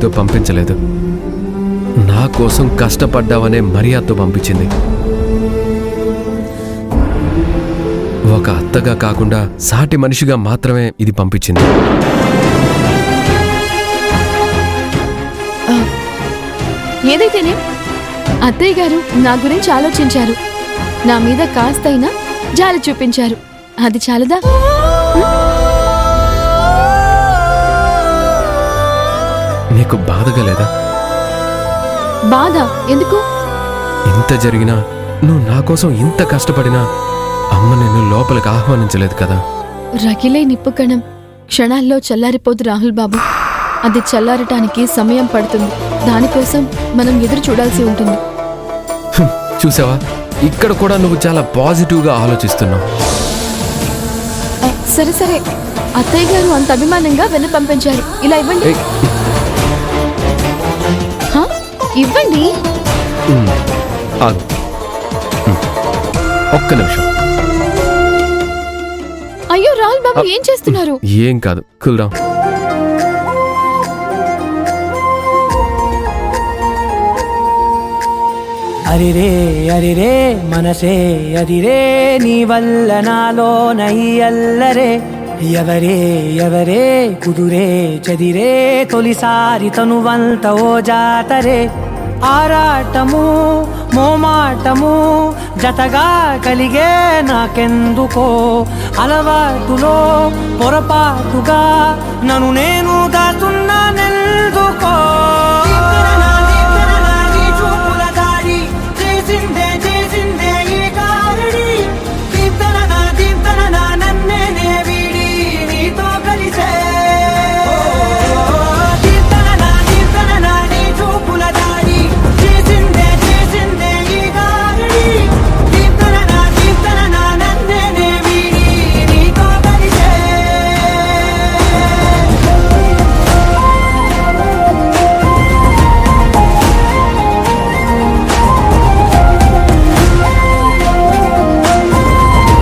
తో పంపించలేదు, నా కోసం కష్టపడ్డావనే మర్యాదతో పంపించింది. ఒక అత్తగా కాకుండా సాటి మనిషిగా మాత్రమే ఇది పంపించింది. ఏదైతేనే అత్తయ్య గారు నా గురించి ఆలోచించారు, నా మీద కాస్తైనా జాలి చూపించారు. అది చాలదా? నీకు బాధగా లేదా? బాధ ఎందుకు? ఇంత జరిగినా నువ్వు నా కోసం ఇంత కష్టపడినా అమ్మ నిన్ను లోపలికి ఆహ్వానించలేదు కదా. రగిలే నిప్పు కణం క్షణాల్లో చల్లారిపోదు రాహుల్ బాబు. అది చల్లారటానికి సమయం పడుతుంది. దానికోసం మనం ఎదురు చూడాల్సి ఉంటుంది. చూసావా, ఇక్కడ కూడా నువ్వు చాలా పాజిటివ్గా ఆలోచిస్తున్నావు. సరే సరే, అత్తయ్య గారు అంత అభిమానంగా వెన్ను పంపించారు. ఇలా ఇవ్వండి. ఇవ్వండి. ఆగు, ఒక్క నిమిషం. అయ్యో రాహుల్ బాబు, ఏం చేస్తున్నారు? ఏం కాదు, కూల్ డౌన్. అరిరే అరిరే మనసే అదిరే, నీ వల్ల నాలో నయ్యల్లరే. ఎవరే ఎవరే కుదురే చెదిరే, తొలిసారి తనువంత ఓ జాతరే. ఆరాటము మోమాటము జతగా కలిగే నాకెందుకో, అలవాటులో పొరపాటుగా నన్ను నేను